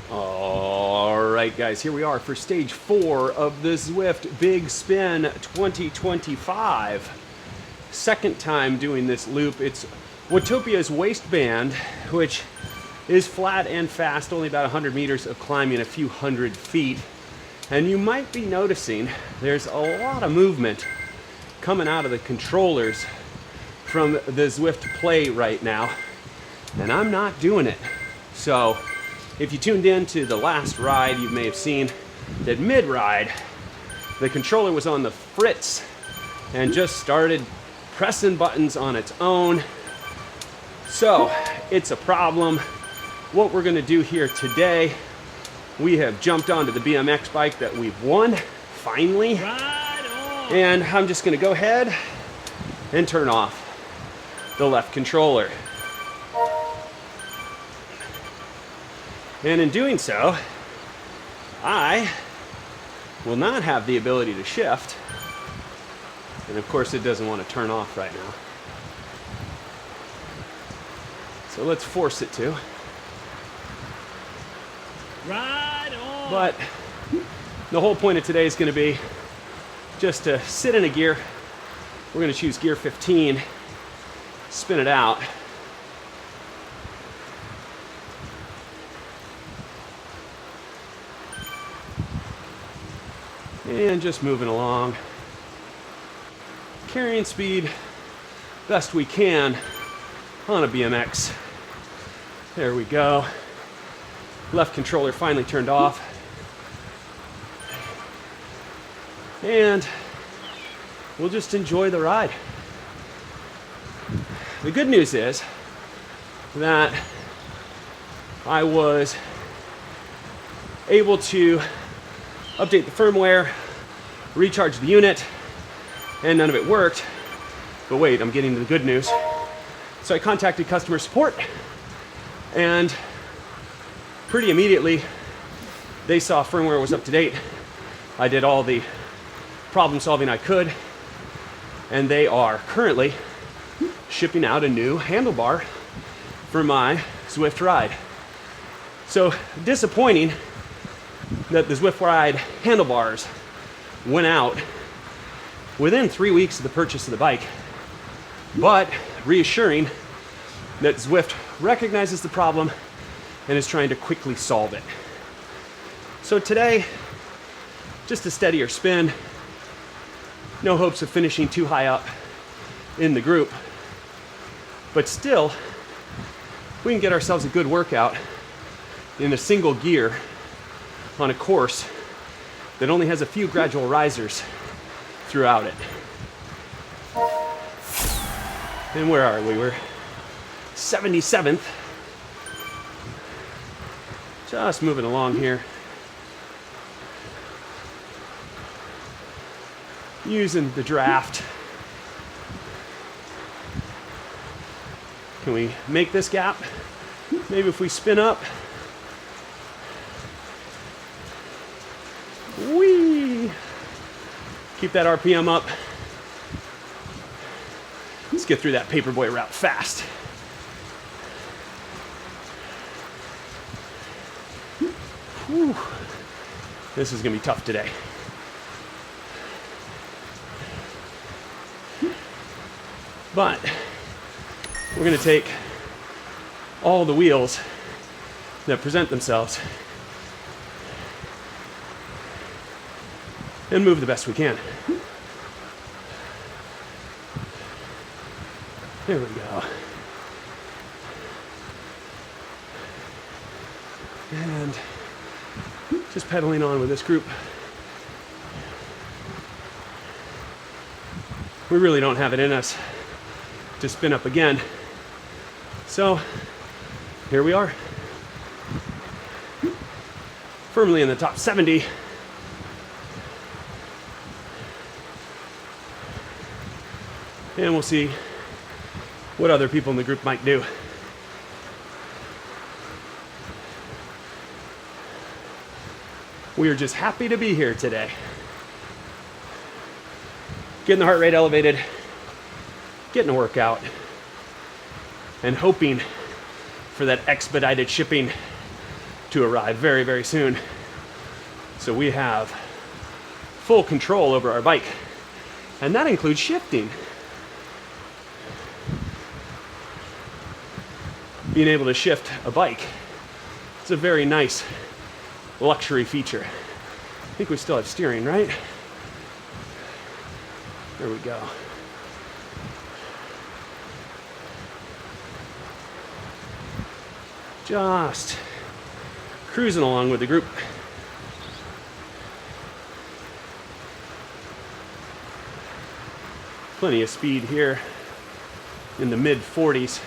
All right, guys, here we are for stage 4 of the Zwift Big Spin 2025. Second time doing this loop. It's Watopia's Waistband, which is flat and fast, only about 100 meters of climbing, a few hundred feet. And you might be noticing there's a lot of movement coming out of the controllers from the Zwift Play right now, and I'm not doing it. So if you tuned in to the last ride, you may have seen that mid-ride, the controller was on the fritz and just started pressing buttons on its own. So it's a problem. What we're gonna do here today, we have jumped onto the BMX bike that we've won, finally. And I'm just gonna go ahead and turn off the left controller. And in doing so, I will not have the ability to shift. And of course it doesn't want to turn off right now. So let's force it to. Ride on. But the whole point of today is going to be just to sit in a gear. We're going to choose gear 15, spin it out. And just moving along. Carrying speed best we can on a BMX. There we go. Left controller finally turned off. And we'll just enjoy the ride. The good news is that I was able to update the firmware, recharge the unit, and none of it worked. But wait, I'm getting to the good news. So I contacted customer support, and pretty immediately they saw firmware was up to date. I did all the problem solving I could, and they are currently shipping out a new handlebar for my Zwift Ride. So disappointing that the Zwift Ride handlebars went out within 3 weeks of the purchase of the bike, but reassuring that Zwift recognizes the problem and is trying to quickly solve it. So today, just a steadier spin, no hopes of finishing too high up in the group, but still, we can get ourselves a good workout in a single gear on a course that only has a few gradual risers throughout it. And where are we? We're 77th. Just moving along here. Using the draft. Can we make this gap? Maybe if we spin up. Whee! Keep that RPM up. Let's get through that paperboy route fast. Whew. This is gonna be tough today. But we're gonna take all the wheels that present themselves and move the best we can. There we go. And just pedaling on with this group. We really don't have it in us to spin up again. So here we are. Firmly in the top 70. And we'll see what other people in the group might do. We are just happy to be here today. Getting the heart rate elevated, getting a workout, and hoping for that expedited shipping to arrive very, very soon. So we have full control over our bike. And that includes shifting. Being able to shift a bike. It's a very nice luxury feature. I think we still have steering, right? There we go. Just cruising along with the group. Plenty of speed here in the mid 40s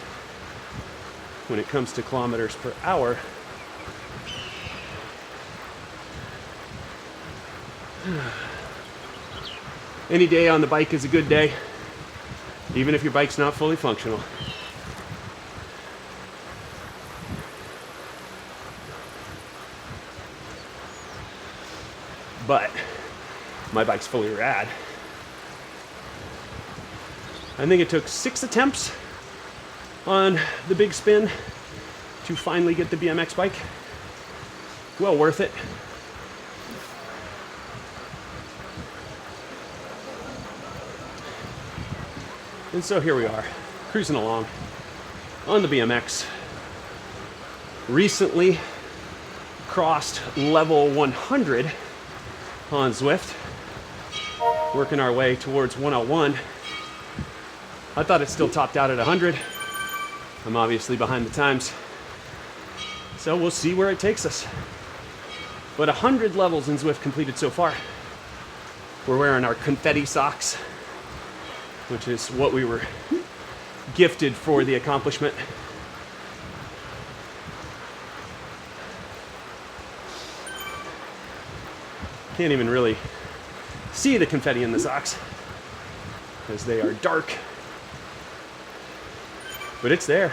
when it comes to kilometers per hour. Any day on the bike is a good day, even if your bike's not fully functional. But my bike's fully rad. I think it took 6 attempts on the big spin to finally get the BMX bike. Well worth it. And so here we are, cruising along on the BMX. Recently crossed level 100 on Zwift, working our way towards 101. I thought it still topped out at 100. I'm obviously behind the times, so we'll see where it takes us. But 100 levels in Zwift completed so far. We're wearing our confetti socks, which is what we were gifted for the accomplishment. Can't even really see the confetti in the socks because they are dark, but it's there.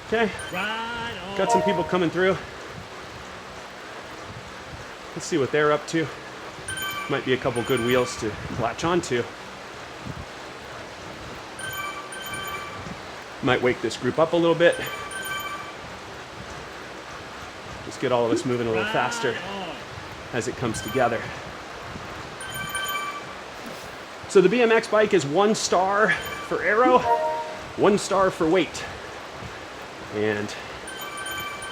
Okay, got some people coming through. Let's see what they're up to. Might be a couple good wheels to latch onto. Might wake this group up a little bit. Just get all of us moving a little faster as it comes together. So the BMX bike is 1 star for aero, 1 star for weight. And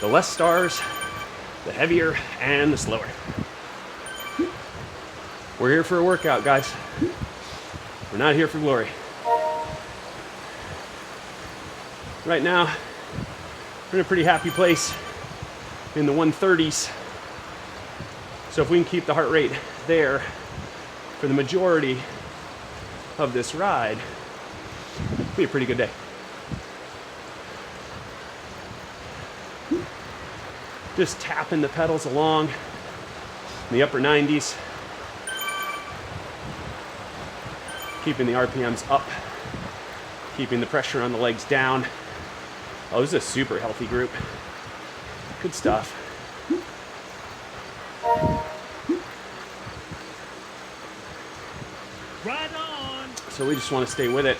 the less stars, the heavier and the slower. We're here for a workout, guys. We're not here for glory. Right now, we're in a pretty happy place in the 130s. So if we can keep the heart rate there for the majority of this ride, it'll be a pretty good day. Just tapping the pedals along in the upper 90s. Keeping the RPMs up. Keeping the pressure on the legs down. Oh, this is a super healthy group. Good stuff. Right on. So we just want to stay with it.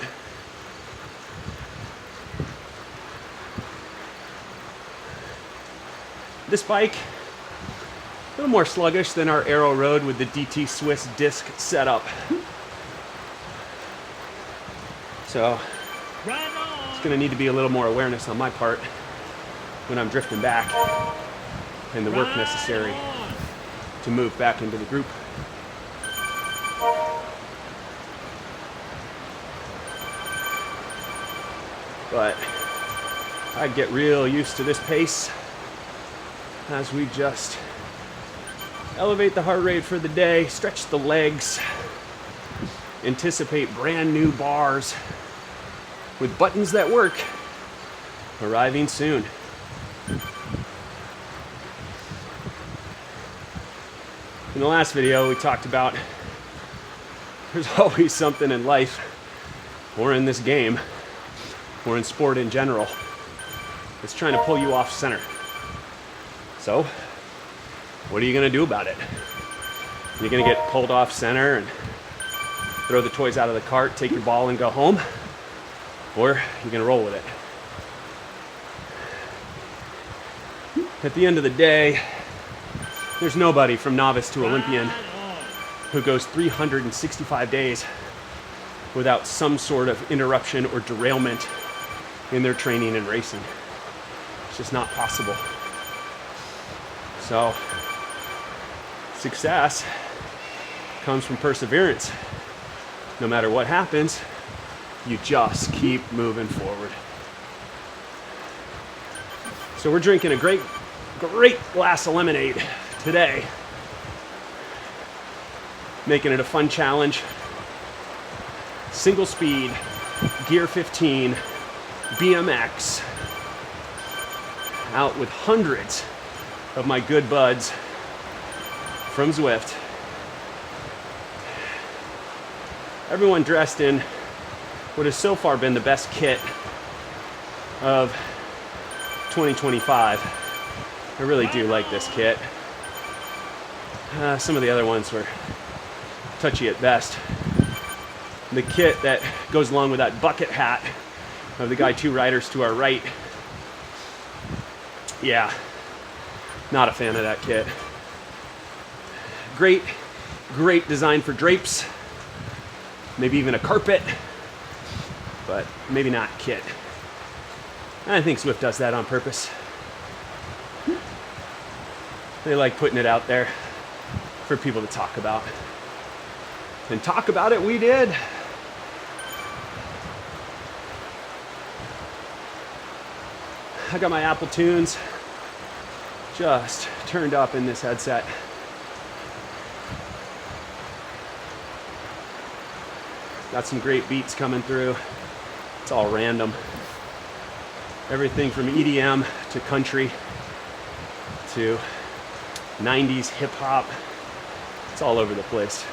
This bike, a little more sluggish than our Aero Road with the DT Swiss disc setup. So it's going to need to be a little more awareness on my part when I'm drifting back and the work necessary to move back into the group. But I get real used to this pace as we just elevate the heart rate for the day, stretch the legs, anticipate brand new bars with buttons that work arriving soon. In the last video, we talked about there's always something in life, or in this game, or in sport in general, that's trying to pull you off center. So, what are you gonna do about it? You're gonna get pulled off center and throw the toys out of the cart, take your ball and go home? or you're gonna roll with it. At the end of the day, there's nobody from novice to Olympian who goes 365 days without some sort of interruption or derailment in their training and racing. It's just not possible. So, success comes from perseverance. No matter what happens, you just keep moving forward. So we're drinking a great glass of lemonade today. Making it a fun challenge. Single speed, gear 15, BMX. Out with hundreds of my good buds from Zwift. Everyone dressed in what has so far been the best kit of 2025. I really do like this kit. Some of the other ones were touchy at best. The kit that goes along with that bucket hat of the guy 2 riders to our right. Yeah, not a fan of that kit. Great design for drapes, maybe even a carpet, but maybe not kit. I think Zwift does that on purpose. They like putting it out there for people to talk about. And talk about it we did. I got my Apple Tunes just turned up in this headset. Got some great beats coming through. It's all random. Everything from EDM to country to 90s hip hop. It's all over the place.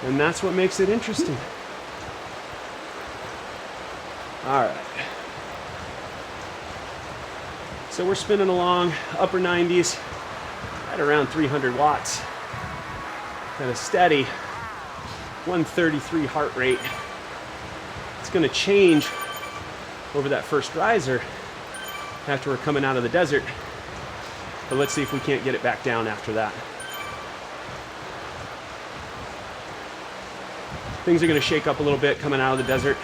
And that's what makes it interesting. All right. So we're spinning along, upper 90s, at around 300 watts, at a steady 133 heart rate. It's going to change over that first riser after we're coming out of the desert. But let's see if we can't get it back down after that. Things are going to shake up a little bit coming out of the desert.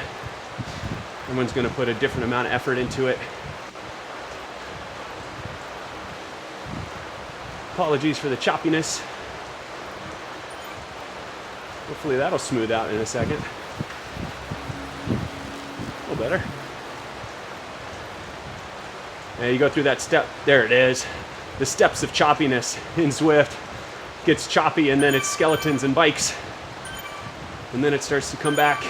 Everyone's going to put a different amount of effort into it. Apologies for the choppiness. Hopefully that'll smooth out in a second. A little better. And you go through that step. There it is. The steps of choppiness in Zwift. Gets choppy and then it's skeletons and bikes. And then it starts to come back.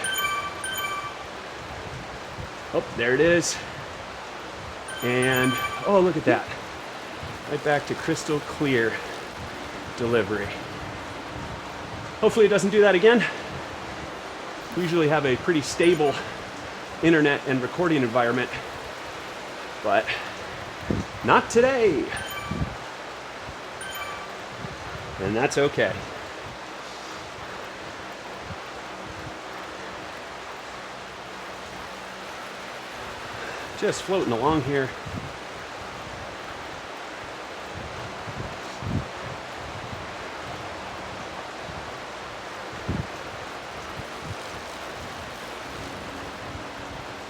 Oh, there it is. And, oh, look at that. Right back to crystal clear delivery. Hopefully it doesn't do that again. We usually have a pretty stable internet and recording environment, but not today. And that's okay. Just floating along here.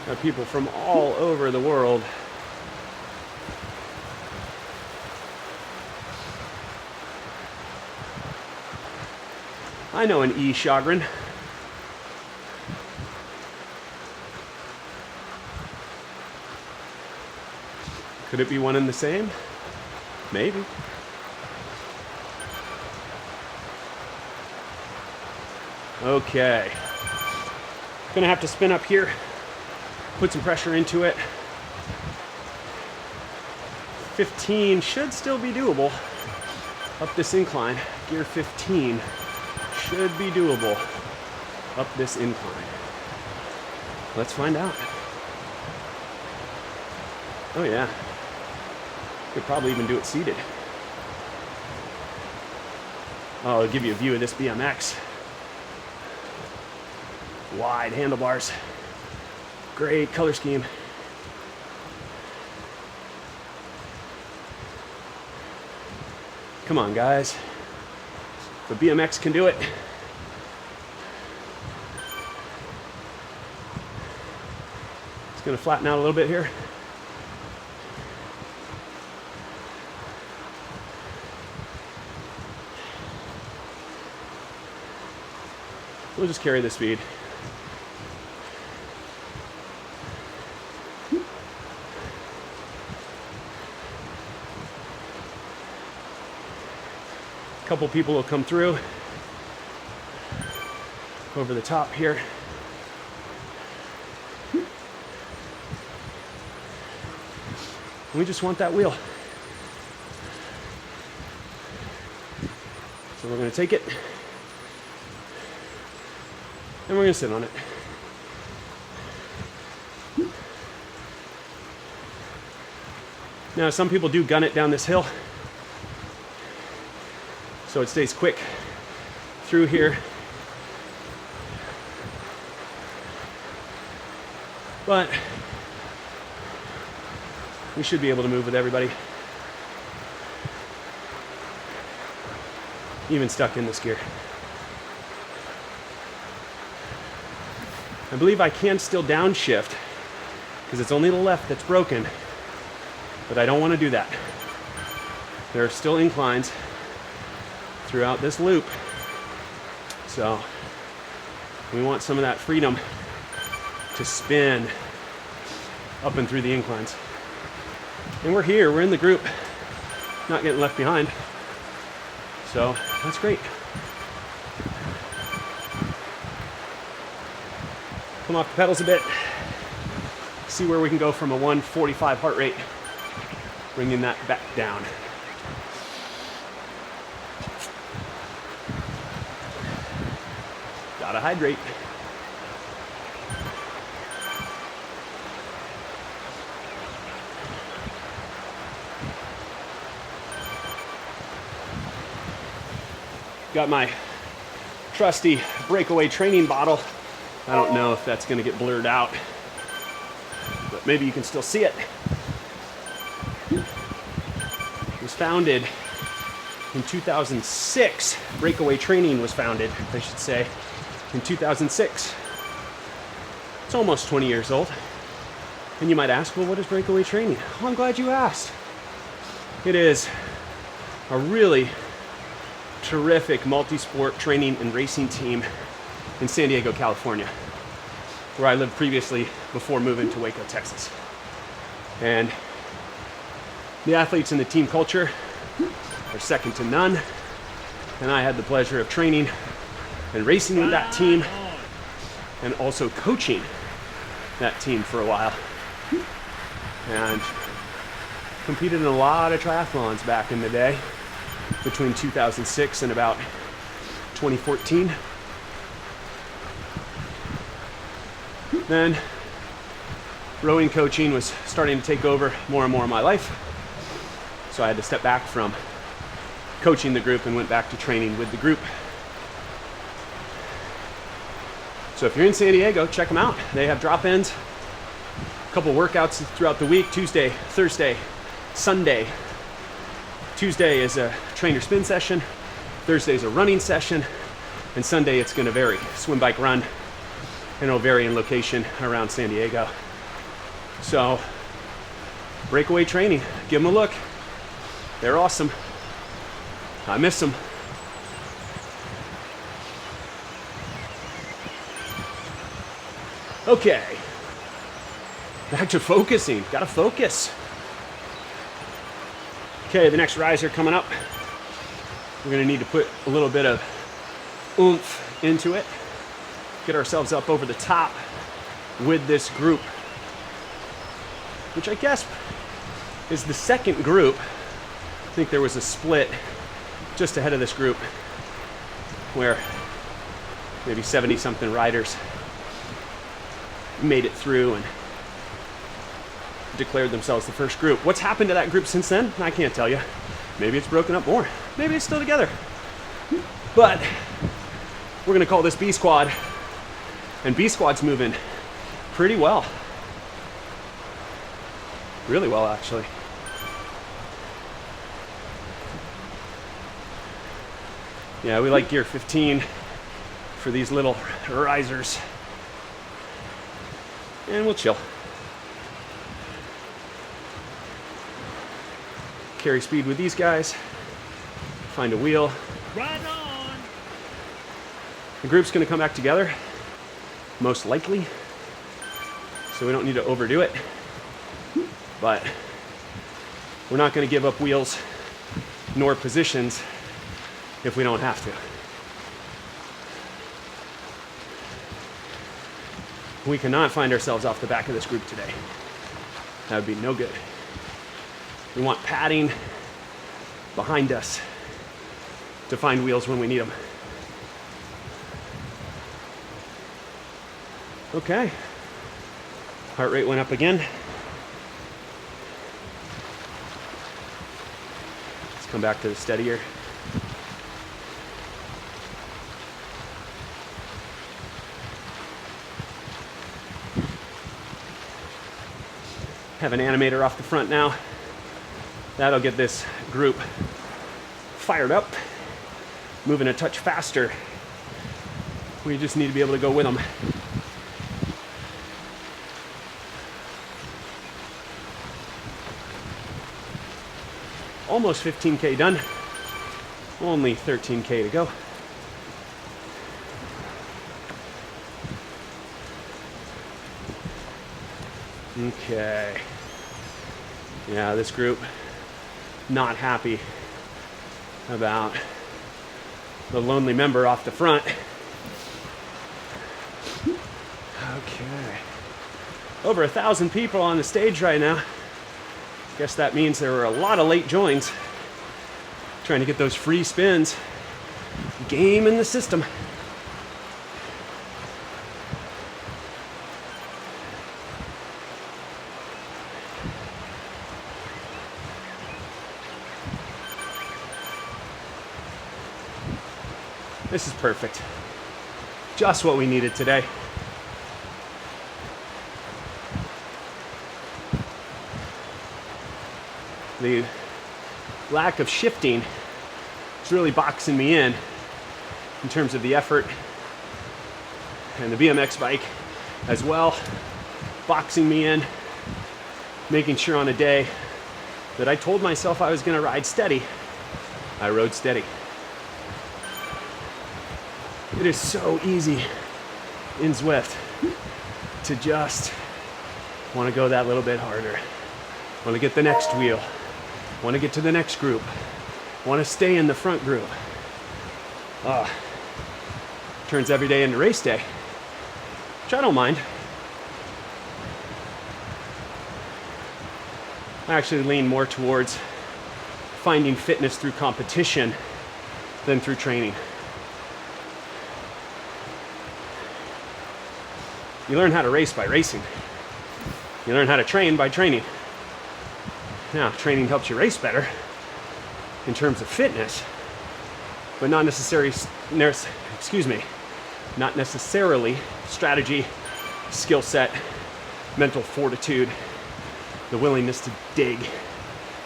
Got people from all over the world. I know an E. Chagrin. Could it be one and the same? Maybe. Okay. Gonna have to spin up here, put some pressure into it. 15 should still be doable up this incline. Gear 15 should be doable up this incline. Let's find out. Oh yeah. Could probably even do it seated. Oh, I'll give you a view of this BMX. Wide handlebars. Great color scheme. Come on, guys. If a BMX can do it, it's gonna flatten out a little bit here. We'll just carry the speed. A couple people will come through over the top here. We just want that wheel. So we're going to take it and we're going to sit on it. Now, some people do gun it down this hill, so it stays quick through here. But we should be able to move with everybody, even stuck in this gear. I believe I can still downshift because it's only the left that's broken, but I don't want to do that. There are still inclines throughout this loop, so we want some of that freedom to spin up and through the inclines. And we're here, we're in the group, not getting left behind, so that's great. Come off the pedals a bit, see where we can go from a 145 heart rate, bringing that back down. Gotta hydrate. Got my trusty breakaway training bottle. I don't know if that's gonna get blurred out, but maybe you can still see it. It was founded in 2006. Breakaway Training was founded, I should say, in 2006. It's almost 20 years old. And you might ask, well, what is breakaway training? Well, I'm glad you asked. It is a really terrific multi-sport training and racing team in San Diego, California, where I lived previously before moving to Waco, Texas. And the athletes and the team culture are second to none. And I had the pleasure of training and racing with that team and also coaching that team for a while. And competed in a lot of triathlons back in the day, between 2006 and about 2014. Then rowing coaching was starting to take over more and more of my life. So I had to step back from coaching the group and went back to training with the group. So if you're in San Diego, check them out. They have drop-ins, a couple workouts throughout the week, Tuesday, Thursday, Sunday. Tuesday is a trainer spin session, Thursday is a running session, and Sunday it's gonna vary. Swim, bike, run, and it'll vary in location around San Diego. So, breakaway training, give them a look. They're awesome. I miss them. Okay, back to focusing, gotta focus. Okay, the next riser coming up. We're gonna need to put a little bit of oomph into it. Get ourselves up over the top with this group, which I guess is the second group. I think there was a split just ahead of this group where maybe 70 something riders made it through and declared themselves the first group. What's happened to that group since then? I can't tell you. Maybe it's broken up more. Maybe it's still together. But we're gonna call this B squad And B squat's moving pretty well. Really well, actually. Yeah, we like gear 15 for these little risers. And we'll chill. Carry speed with these guys. Find a wheel. Right on. The group's gonna come back together, most likely. So we don't need to overdo it. But we're not gonna give up wheels nor positions if we don't have to. We cannot find ourselves off the back of this group today. That would be no good. We want padding behind us to find wheels when we need them. Okay. Heart rate went up again. Let's come back to the steadier. Have an animator off the front now. That'll get this group fired up, moving a touch faster. We just need to be able to go with them. Almost 15K done. Only 13K to go. Okay. Yeah, this group not happy about the lonely member off the front. Okay. Over 1,000 people on the stage right now. Guess that means there were a lot of late joins trying to get those free spins. Game in the system. This is perfect. Just what we needed today. The lack of shifting is really boxing me in terms of the effort, and the BMX bike as well, boxing me in, making sure on a day that I told myself I was going to ride steady, I rode steady. It is so easy in Zwift to just want to go that little bit harder, want to get the next wheel, want to get to the next group, want to stay in the front group. Turns every day into race day, which I don't mind. I actually lean more towards finding fitness through competition than through training. You learn how to race by racing. You learn how to train by training. Now, training helps you race better in terms of fitness, but not necessarily strategy, skill set, mental fortitude, the willingness to dig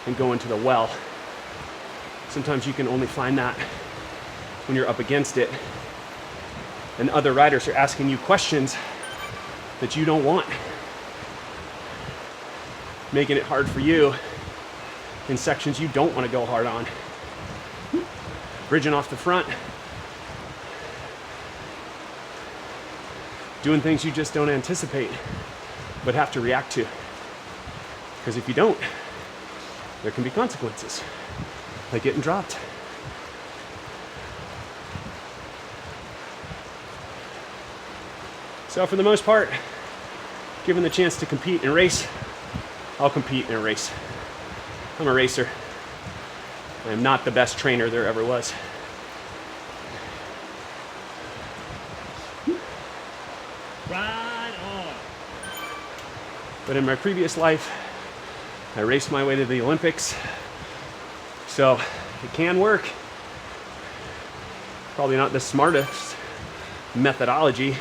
and go into the well. Sometimes you can only find that when you're up against it and other riders are asking you questions that you don't want, making it hard for you in sections you don't want to go hard on. Bridging off the front, doing things you just don't anticipate but have to react to, because if you don't, there can be consequences, like getting dropped. So for the most part, given the chance to compete and race, I'll compete in a race. I'm a racer. I am not the best trainer there ever was. Right on. But in my previous life, I raced my way to the Olympics. So it can work. Probably not the smartest methodology,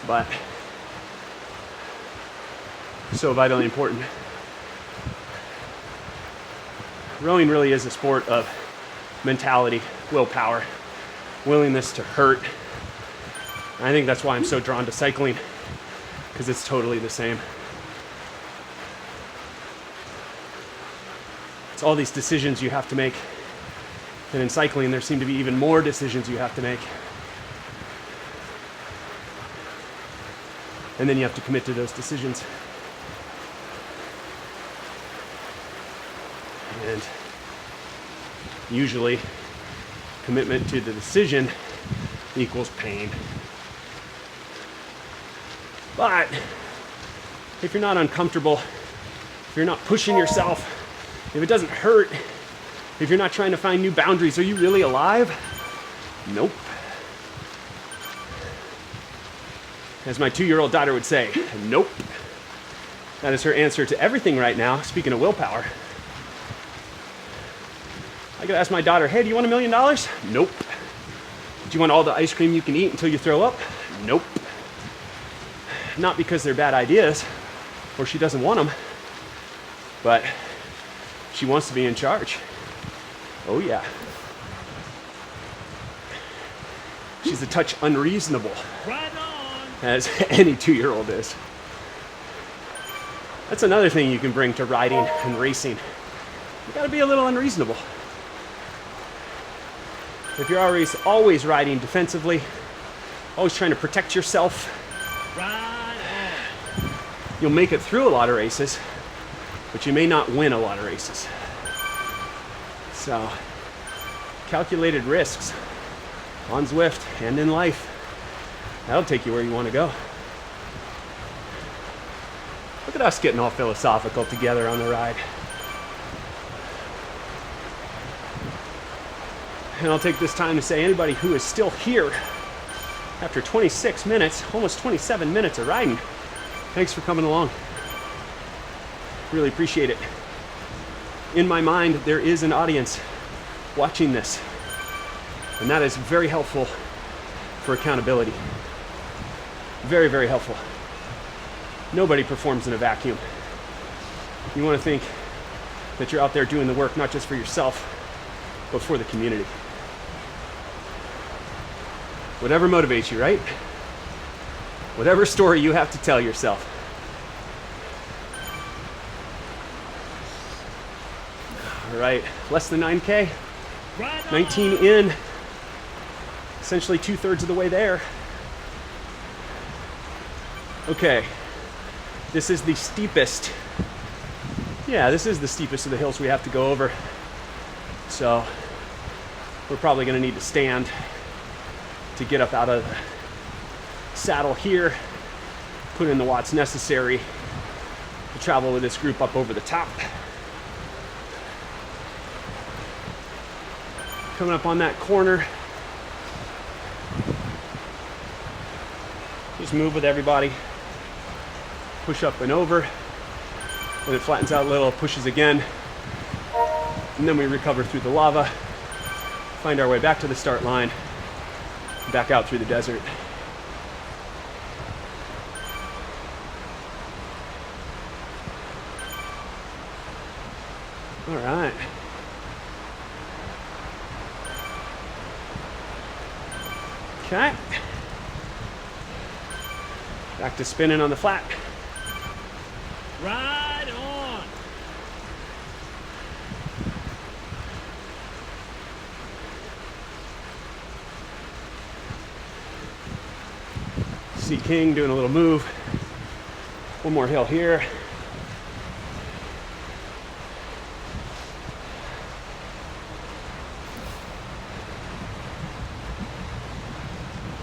but so vitally important. Rowing really is a sport of mentality, willpower, willingness to hurt. And I think that's why I'm so drawn to cycling, because it's totally the same. It's all these decisions you have to make. And in cycling, there seem to be even more decisions you have to make. And then you have to commit to those decisions. And usually, commitment to the decision equals pain. But if you're not uncomfortable, if you're not pushing yourself, if it doesn't hurt, if you're not trying to find new boundaries, are you really alive? Nope. As my 2-year-old daughter would say, nope. That is her answer to everything right now, speaking of willpower. I could ask my daughter, hey, do you want $1 million? Nope. Do you want all the ice cream you can eat until you throw up? Nope. Not because they're bad ideas, or she doesn't want them, but she wants to be in charge. Oh yeah. She's a touch unreasonable, Right on. as any 2-year-old is. That's another thing you can bring to riding and racing. You gotta be a little unreasonable. If you're always riding defensively, always trying to protect yourself, Right on. you'll make it through a lot of races, but you may not win a lot of races. So, calculated risks on Zwift and in life, that'll take you where you want to go. Look at us getting all philosophical together on the ride. And I'll take this time to say, anybody who is still here after 26 minutes, almost 27 minutes of riding, thanks for coming along. Really appreciate it. In my mind, there is an audience watching this, and that is very helpful for accountability. Very, very helpful. Nobody performs in a vacuum. You want to think that you're out there doing the work not just for yourself, but for the community. Whatever motivates you, right? Whatever story you have to tell yourself. All right, less than 9K, Right on. 19 in, essentially 2/3 of the way there. Okay, this is the steepest. Yeah, this is the steepest of the hills we have to go over. So we're probably gonna need to stand to get up out of the saddle here, put in the watts necessary to travel with this group up over the top. Coming up on that corner. Just move with everybody. Push up and over. When it flattens out a little, pushes again. And then we recover through the lava, find our way back to the start line, back out through the desert. All right. Okay. Back to spinning on the flat. Right on. See King doing a little move. One more hill here.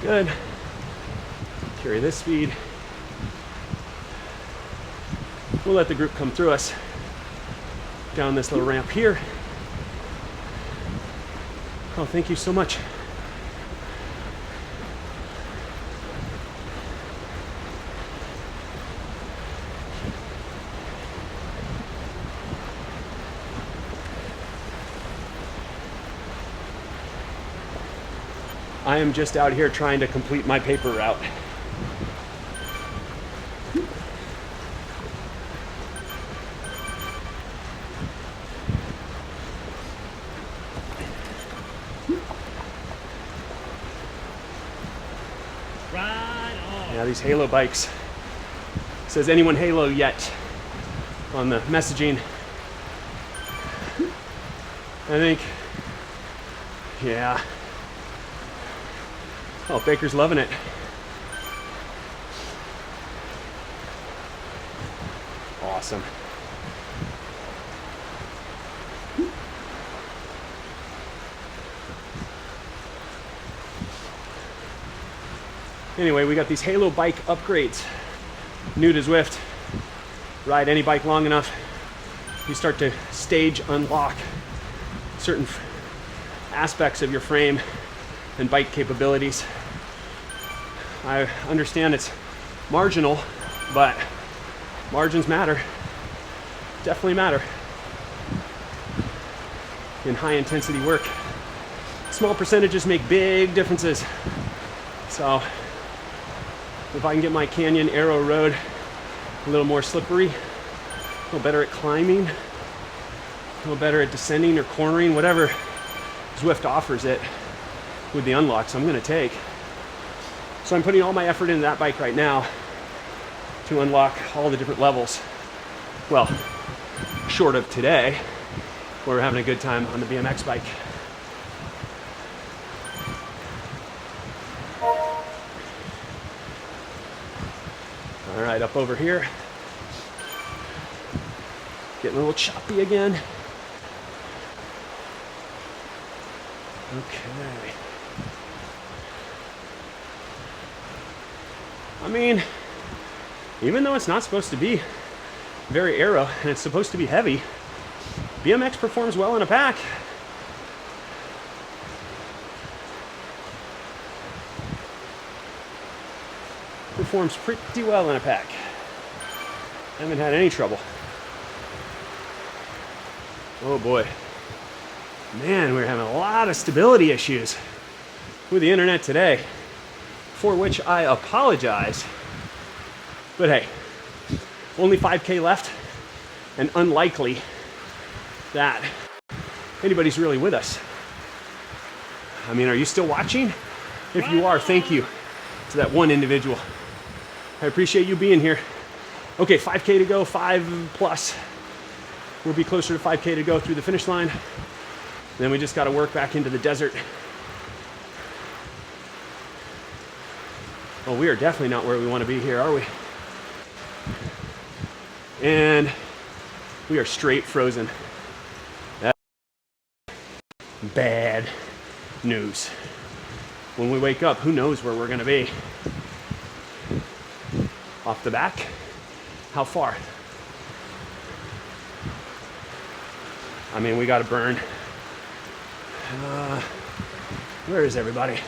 Good. Carry this speed. We'll let the group come through us down this little ramp here. Oh, thank you so much. I am just out here trying to complete my paper route. Ride on. Yeah, these Halo bikes. Says anyone Halo yet on the messaging. I think, yeah. Oh, Baker's loving it. Awesome. Anyway, we got these Halo bike upgrades. New to Zwift. Ride any bike long enough, you start to stage unlock certain aspects of your frame and bike capabilities. I understand it's marginal, but margins matter. Definitely matter in high intensity work. Small percentages make big differences. So if I can get my Canyon Arrow Road a little more slippery, a little better at climbing, a little better at descending or cornering, whatever Zwift offers it with the unlocks, I'm gonna take. So I'm putting all my effort into that bike right now to unlock all the different levels. Well, short of today, where we're having a good time on the BMX bike. All right, up over here. Getting a little choppy again. Okay. I mean, even though it's not supposed to be very aero and it's supposed to be heavy, BMX performs well in a pack. Performs pretty well in a pack. Haven't had any trouble. Oh boy. Man, we're having a lot of stability issues with the internet today, for which I apologize. But hey, only 5K left, and unlikely that anybody's really with us. I mean, are you still watching? If you are, thank you to that one individual. I appreciate you being here. Okay, 5K to go, 5 plus. We'll be closer to 5K to go through the finish line. Then we just got to work back into the desert. Well, we are definitely not where we want to be here, are we? And we are straight frozen. That's bad news. When we wake up, who knows where we're going to be? Off the back? How far? I mean, we got to burn. Where is everybody?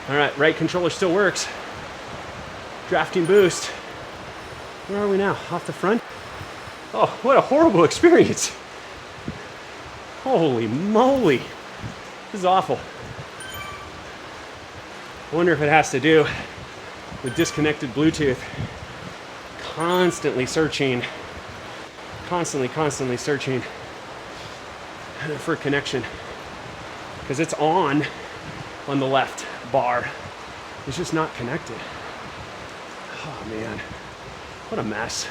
All right, right controller still works. Drafting boost. Where are we now? Off the front? Oh, what a horrible experience. Holy moly. This is awful. I wonder if it has to do with disconnected Bluetooth. Constantly searching for connection, because it's on the left bar. It's just not connected. Oh man, what a mess.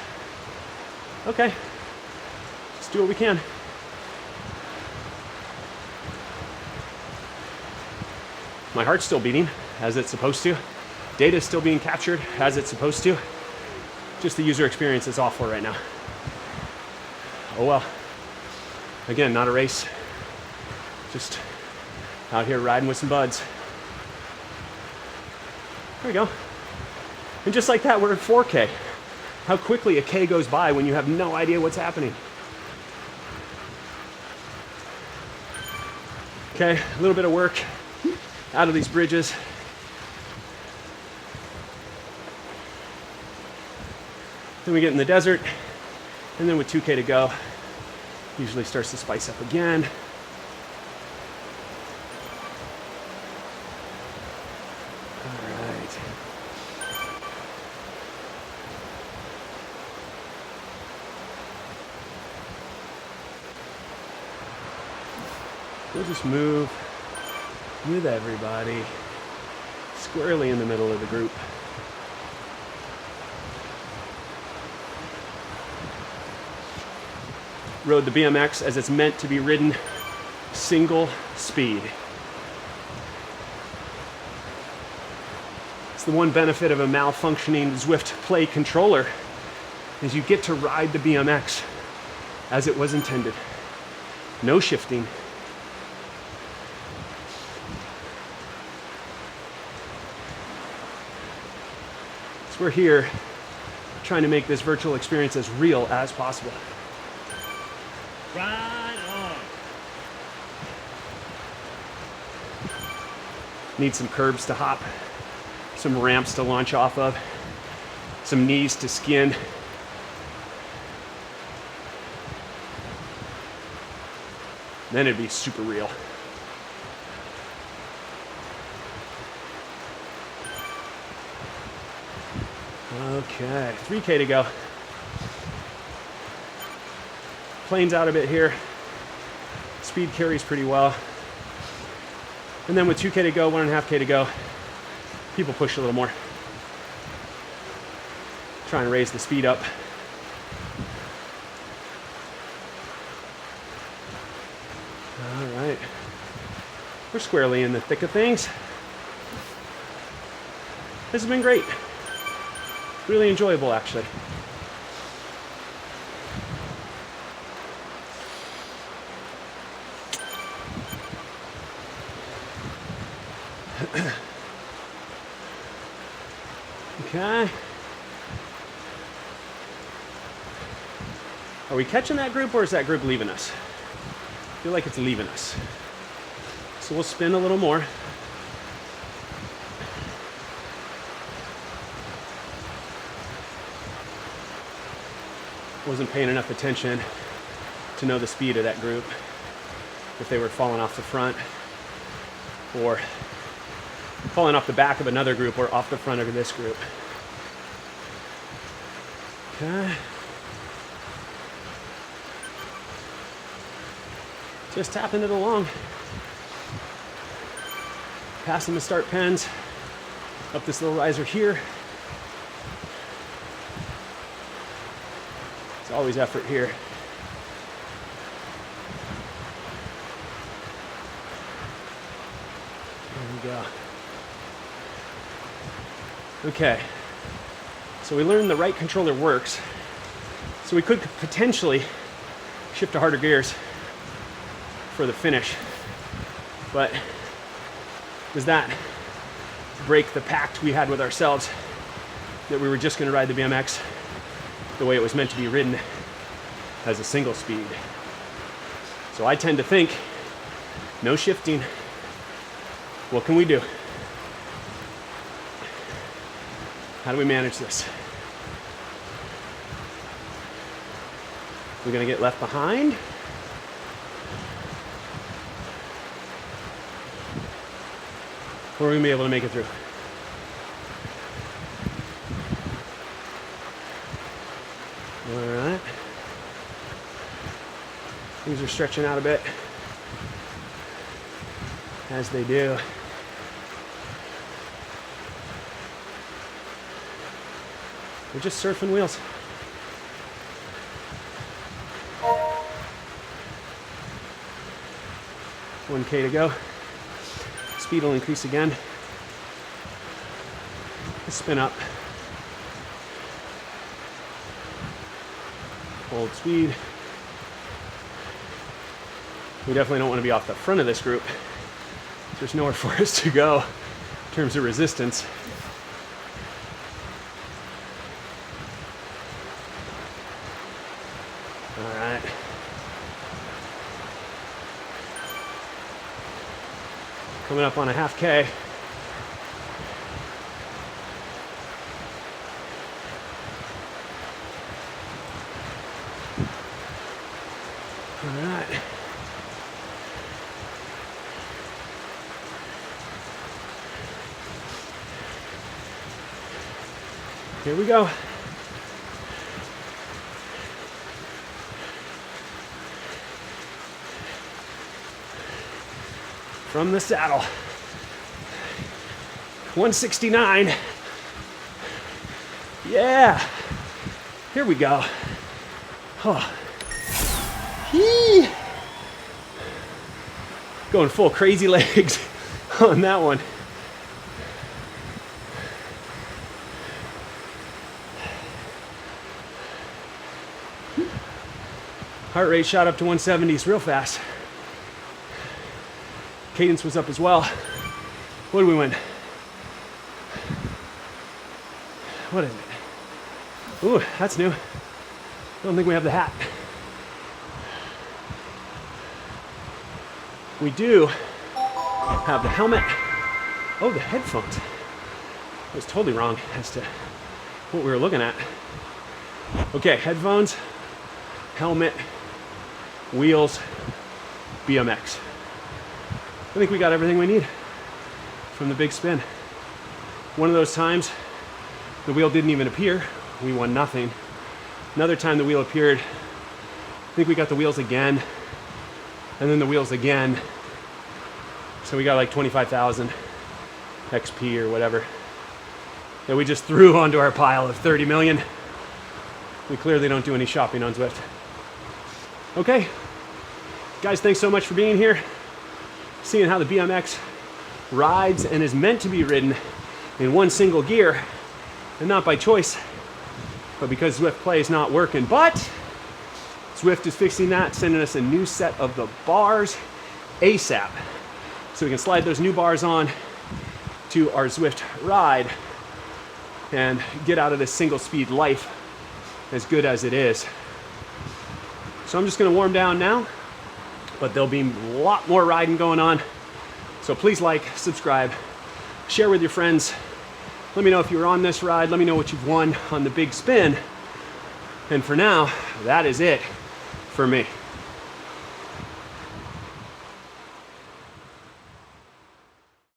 Okay, let's do what we can. My heart's still beating as it's supposed to. Data's still being captured as it's supposed to. Just the user experience is awful right now. Oh well. Again, not a race. Just out here riding with some buds. There we go. And just like that, we're at 4K. How quickly a K goes by when you have no idea what's happening. Okay, a little bit of work out of these bridges. Then we get in the desert, and then with 2K to go, usually starts to spice up again. All right. We'll just move with everybody. squarely in the middle of the group. Rode the BMX as it's meant to be ridden, single speed. It's the one benefit of a malfunctioning Zwift Play controller, is you get to ride the BMX as it was intended. No shifting. So we're here trying to make this virtual experience as real as possible. Ride on. Need some curbs to hop, some ramps to launch off of, some knees to skin. Then it'd be super real. Okay, 3K to go. Planes out a bit here. Speed carries pretty well. And then with 2K to go, 1.5K to go, people push a little more. Try and raise the speed up. All right. We're squarely in the thick of things. This has been great. Really enjoyable, actually. Okay. Are we catching that group, or is that group leaving us? I feel like it's leaving us. So we'll spin a little more. Wasn't paying enough attention to know the speed of that group, if they were falling off the front or falling off the back of another group or off the front of this group. Okay. Just tapping it along. Passing the start pens up this little riser here. It's always effort here. There we go. Okay, so we learned the right controller works. So we could potentially shift to harder gears for the finish. But does that break the pact we had with ourselves that we were just going to ride the BMX the way it was meant to be ridden, as a single speed? So I tend to think, no shifting. What can we do? How do we manage this? We're gonna get left behind? Or are we gonna be able to make it through? All right. Things are stretching out a bit, as they do. We're just surfing wheels. $1K to go. Speed will increase again. Spin up. Hold speed. We definitely don't want to be off the front of this group. There's nowhere for us to go in terms of resistance. All right. Coming up on a half K. All right. Here we go. From the saddle. 169. Yeah. Here we go. Oh. Yee. Going full crazy legs on that one. Heart rate shot up to 170s real fast. Cadence was up as well. What did we win? What is it? Ooh, that's new. I don't think we have the hat. We do have the helmet. Oh, the headphones. I was totally wrong as to what we were looking at. Okay, headphones, helmet, wheels, BMX. I think we got everything we need from the big spin. One of those times, the wheel didn't even appear. We won nothing. Another time the wheel appeared, I think we got the wheels again, and then the wheels again. So we got like 25,000 XP or whatever that we just threw onto our pile of 30 million. We clearly don't do any shopping on Zwift. Okay, guys, thanks so much for being here, seeing how the BMX rides and is meant to be ridden in one single gear, and not by choice, but because Zwift Play is not working. But Zwift is fixing that, sending us a new set of the bars ASAP, so we can slide those new bars on to our Zwift Ride and get out of this single speed life as good as it is. So I'm just gonna warm down now, but there'll be a lot more riding going on. So please like, subscribe, share with your friends. Let me know if you were on this ride. Let me know what you've won on the big spin. And for now, that is it for me.